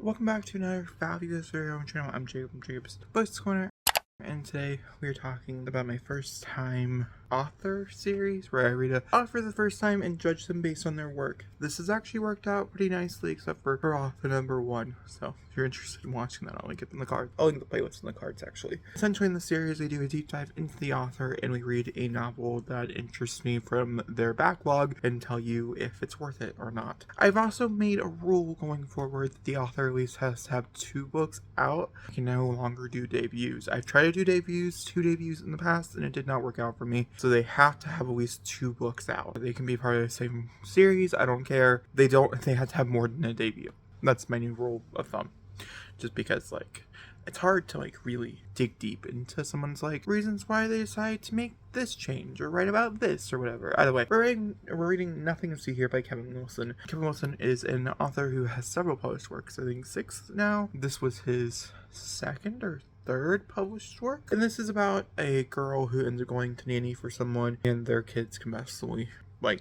Welcome back to another fabulous video on the channel. I'm Jacob from Jacob's Books Corner, and today we are talking about my first time author series where I read an author for the first time and judge them based on their work. This has actually worked out pretty nicely except for author number 1, so if you're interested in watching that, I'll link it in the card. I'll link the playlist in the cards actually. Essentially in the series we do a deep dive into the author and we read a novel that interests me from their backlog and tell you if it's worth it or not. I've also made a rule going forward that the author at least has to have 2 books out. I can no longer do debuts. I've tried to do debuts, 2 debuts in the past, and it did not work out for me. So they have to have at least 2 books out. They can be part of the same series, I don't care. They have to have more than a debut. That's my new rule of thumb. Just because, it's hard to, really dig deep into someone's, reasons why they decided to make this change or write about this or whatever. Either way, we're reading Nothing to See Here by Kevin Wilson. Kevin Wilson is an author who has several published works. I think 6 now. This was his 2nd or 3rd published work. And this is about a girl who ends up going to nanny for someone and their kids combustibly,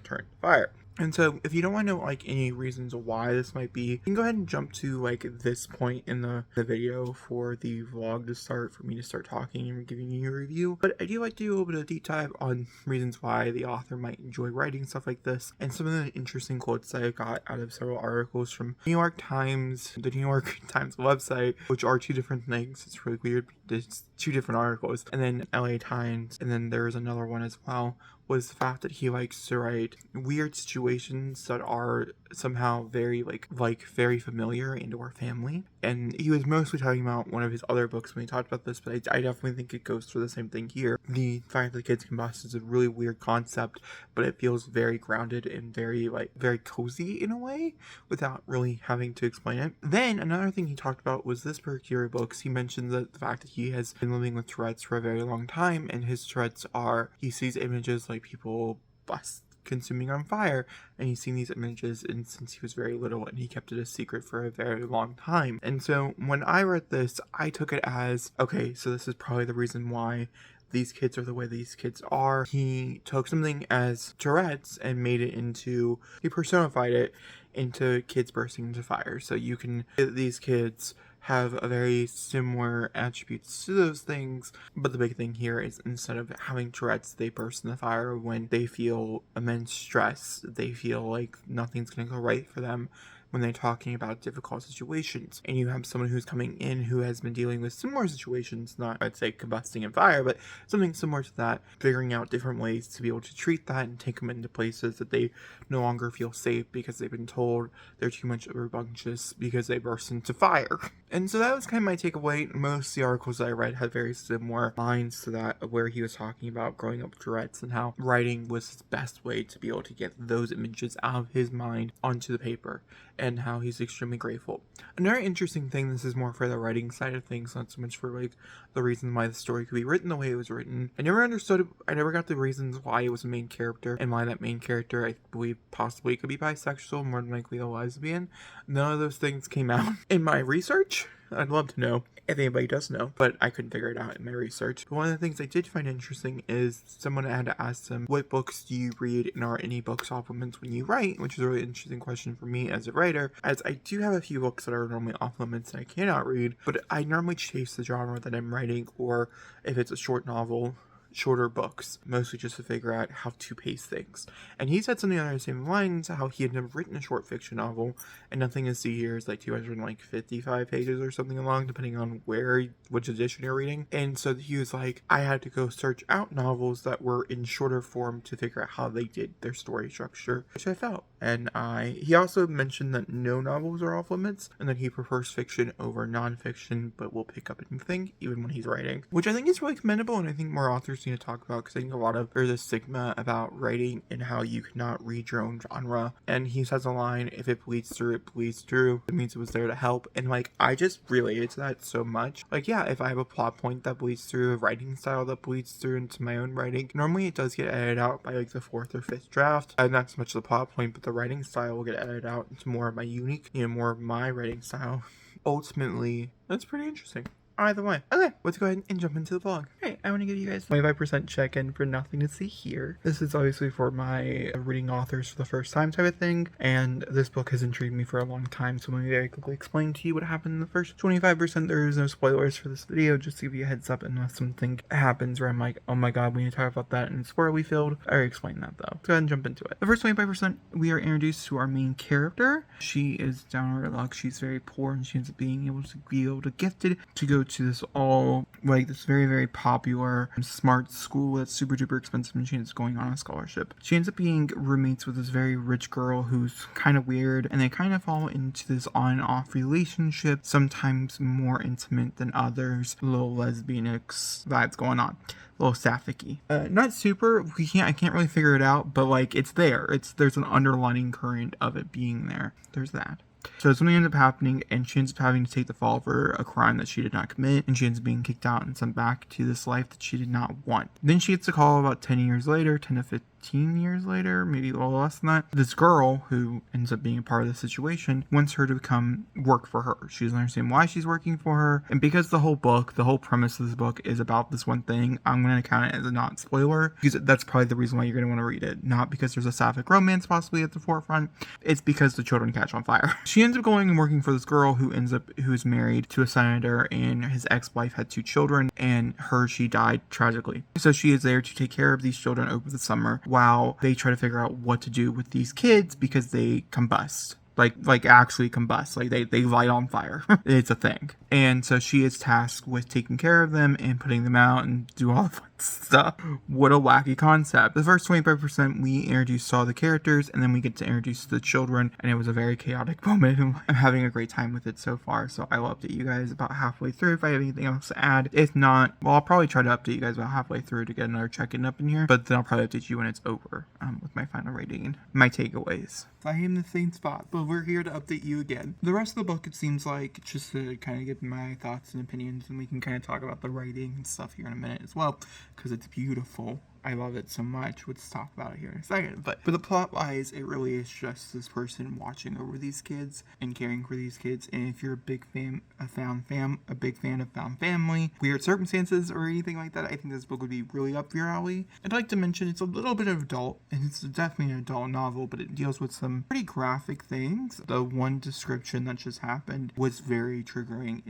turn to fire. And so, if you don't want to know, any reasons why this might be, you can go ahead and jump to, this point in the video for the vlog to start, for me to start talking and giving you a review. But I do like to do a little bit of deep dive on reasons why the author might enjoy writing stuff like this, and some of the interesting quotes that I got out of several articles from New York Times, the New York Times website, which are 2 different things. It's really weird. There's 2 different articles. And then LA Times, and then there's another one as well, was the fact that he likes to write weird situations that are somehow very very familiar into our family. And he was mostly talking about one of his other books when he talked about this, but I definitely think it goes through the same thing here. The fact that the kids combust is a really weird concept, but it feels very grounded and very cozy in a way without really having to explain it. Then another thing he talked about was this particular books. He mentioned that the fact that he has been living with Tourette's for a very long time, and his Tourette's are, he sees images people consuming on fire, and he's seen these images since he was very little, and he kept it a secret for a very long time. And so when I read this, I took it as, okay, so this is probably the reason why these kids are the way these kids are. He took something as Tourette's and made it into, he personified it into kids bursting into fire. So you can, these kids have a very similar attributes to those things, but the big thing here is instead of having Tourette's, they burst in the fire when they feel immense stress. They feel like nothing's going to go right for them when they're talking about difficult situations. And you have someone who's coming in who has been dealing with similar situations, not, I'd say, combusting in fire, but something similar to that, figuring out different ways to be able to treat that and take them into places that they no longer feel safe because they've been told they're too much rambunctious because they burst into fire. And so that was kind of my takeaway. Most of the articles that I read had very similar lines to that, where he was talking about growing up with Tourette's and how writing was his best way to be able to get those images out of his mind onto the paper, and how he's extremely grateful. Another interesting thing, this is more for the writing side of things, not so much for the reason why the story could be written the way it was written. I never understood it. I never got the reasons why it was a main character, and why that main character, I believe, possibly could be bisexual, more than likely a lesbian. None of those things came out in my research. I'd love to know if anybody does know, but I couldn't figure it out in my research. But one of the things I did find interesting is someone had to ask them, what books do you read and are any book supplements when you write? Which is a really interesting question for me as a writer, as I do have a few books that are normally off limits that I cannot read, but I normally chase the genre that I'm writing, or if it's a short novel, shorter books, mostly just to figure out how to pace things. And he said something on the same lines, how he had never written a short fiction novel, and Nothing to See Here is 255 pages or something along, depending on which edition you're reading. And so he was like, I had to go search out novels that were in shorter form to figure out how they did their story structure, which I felt. And he also mentioned that no novels are off limits, and that he prefers fiction over non-fiction, but will pick up anything, even when he's writing, which I think is really commendable, and I think more authors need to talk about, because I think there's a stigma about writing and how you cannot read your own genre. And he says a line, if it bleeds through, it bleeds through. It means it was there to help. And I just related to that so much. Yeah, if I have a plot point that bleeds through, a writing style that bleeds through into my own writing, normally it does get edited out by the 4th or 5th draft. And not so much the plot point, but the writing style will get edited out into more of my unique, more of my writing style. Ultimately, that's pretty interesting. either way. Okay, let's go ahead and jump into the vlog. Alright, I want to give you guys 25% check-in for Nothing to See Here. This is obviously for my reading authors for the first time type of thing, and this book has intrigued me for a long time, so let me very quickly explain to you what happened in the first 25%. There is no spoilers for this video, just to give you a heads up unless something happens where I'm like, oh my god, we need to talk about that and it's spoilerly filled. I already explained that though. Let's go ahead and jump into it. The first 25%, we are introduced to our main character. She is down on her luck. She's very poor and she ends up being able to gifted to go to this this very, very popular smart school that's super duper expensive, and she ends up going on a scholarship. She ends up being roommates with this very rich girl who's kind of weird, and they kind of fall into this on and off relationship, sometimes more intimate than others. A little lesbianics vibes going on. A little sapphic-y. Not super, I can't really figure it out, but like it's there. There's an underlining current of it being there. There's that. So something ends up happening, and she ends up having to take the fall for a crime that she did not commit, and she ends up being kicked out and sent back to this life that she did not want. Then she gets a call about 10 years later, 10 to 15 years later, maybe a little less than that. This girl, who ends up being a part of the situation, wants her to work for her. She doesn't understand why she's working for her, and because the whole premise of this book is about this one thing, I'm going to count it as a not spoiler, because that's probably the reason why you're going to want to read it. Not because there's a sapphic romance possibly at the forefront, it's because the children catch on fire. She ends up going and working for this girl who's married to a senator, and his ex-wife had 2 children, and she died tragically. So she is there to take care of these children over the summer while they try to figure out what to do with these kids because they combust. Like actually combust. Like they light on fire. It's a thing. And so she is tasked with taking care of them and putting them out and do all the fun stuff. What a wacky concept. The first 25% we introduced all the characters, and then we get to introduce the children, and it was a very chaotic moment. I'm having a great time with it so far, so I will update you guys about halfway through if I have anything else to add. If not, well, I'll probably try to update you guys about halfway through to get another check-in up in here, but then I'll probably update you when it's over with my final rating and my takeaways. I am in the same spot, but we're here to update you again. The rest of the book, it seems like, just to kind of give my thoughts and opinions, and we can kind of talk about the writing and stuff here in a minute as well, because it's beautiful. I love it so much. We'll talk about it here in a second. But for the plot wise, it really is just this person watching over these kids and caring for these kids. And if you're a big fan of found family, weird circumstances, or anything like that, I think this book would be really up your alley. I'd like to mention it's a little bit of adult, and it's definitely an adult novel, but it deals with some pretty graphic things. The one description that just happened was very triggering.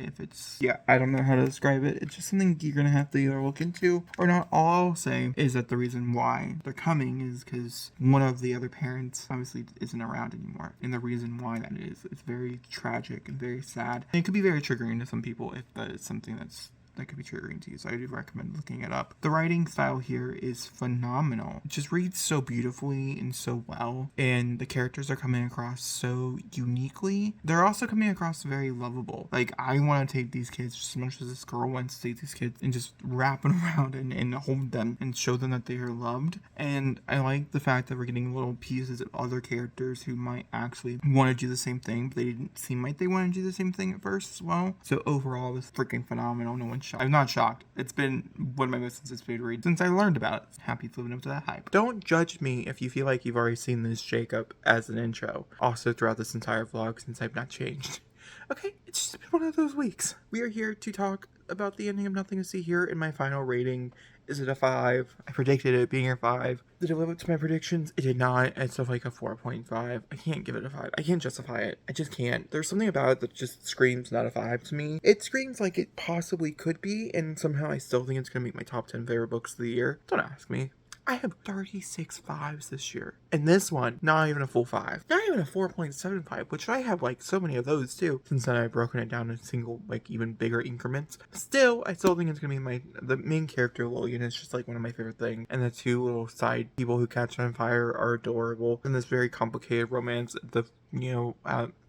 I don't know how to describe it. It's just something you're gonna have to either look into or not. All I'll say is that the reason why they're coming is because one of the other parents obviously isn't around anymore, and the reason why that is, it's very tragic and very sad, and it could be very triggering to some people if that is something that could be triggering to you, so I do recommend looking it up. The writing style here is phenomenal. It just reads so beautifully and so well, and the characters are coming across so uniquely. They're also coming across very lovable. Like, I want to take these kids just as much as this girl wants to take these kids and just wrap them around and hold them and show them that they are loved. And I like the fact that we're getting little pieces of other characters who might actually want to do the same thing, but they didn't seem like they wanted to do the same thing at first as well. So overall, it was freaking phenomenal. No one's shocked. I'm not shocked. It's been one of my most anticipated reads since I learned about it. Happy to living up to that hype. Don't judge me if you feel like you've already seen this Jacob as an intro. Also throughout this entire vlog, since I've not changed. Okay, it's just been one of those weeks. We are here to talk about the ending of Nothing to See Here, and my final rating. Is it a 5? I predicted it being a 5. Did it live up to my predictions? It did not. It's like a 4.5. I can't give it a 5. I can't justify it. I just can't. There's something about it that just screams not a 5 to me. It screams like it possibly could be, and somehow I still think it's going to make my top 10 favorite books of the year. Don't ask me. I have 36 5s this year. And this one, not even a full 5. Not even a 4.75, which I have like so many of those too. Since then I've broken it down in single, like even bigger increments. Still, I still think it's gonna be the main character, Lillian, is just like one of my favorite things. And the 2 little side people who catch on fire are adorable. And this very complicated romance,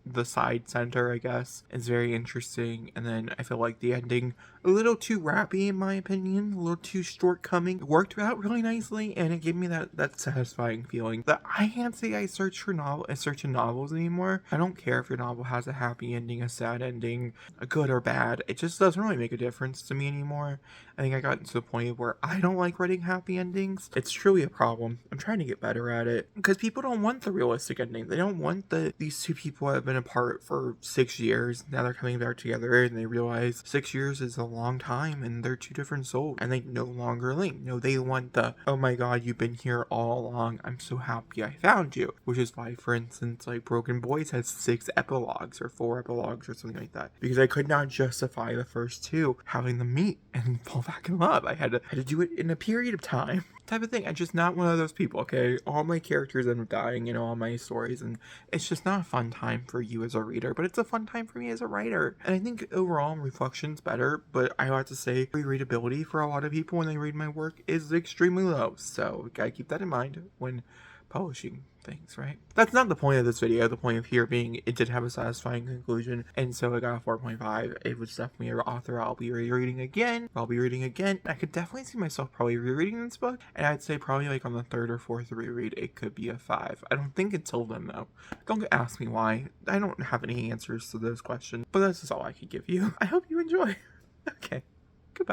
the side center, I guess, is very interesting. And then I feel like the ending, a little too rappy in my opinion, a little too shortcoming. It worked out really nicely, and it gave me that satisfying feeling that I can't say I search in novels anymore. I don't care if your novel has a happy ending, a sad ending, a good or bad. It just doesn't really make a difference to me anymore. I think I got to the point where I don't like writing happy endings. It's truly a problem. I'm trying to get better at it, because people don't want the realistic ending. They don't want these 2 people have been been apart for 6 years. Now they're coming back together and they realize 6 years is a long time and they're two different souls and they no longer link. No, they want the, oh my god, you've been here all along. I'm so happy I found you. Which is why, for instance, like Broken Boys has 6 epilogues or 4 epilogues or something like that. Because I could not justify the first 2 having them meet and fall back in love. I had to do it in a period of time. Type of thing. I'm just not one of those people, okay? All my characters end up dying in all my stories, and it's just not a fun time for you as a reader, but it's a fun time for me as a writer. And I think overall reflection's better, but I have to say readability for a lot of people when they read my work is extremely low, so gotta keep that in mind when publishing things, right? That's not the point of this video. The point of here being it did have a satisfying conclusion, and so I got a 4.5. It was definitely an author I'll be rereading again. I could definitely see myself probably rereading this book, and I'd say probably like on the 3rd or 4th reread it could be a 5. I don't think until then though. Don't ask me why. I don't have any answers to those questions, but that's just all I could give you. I hope you enjoy. Okay.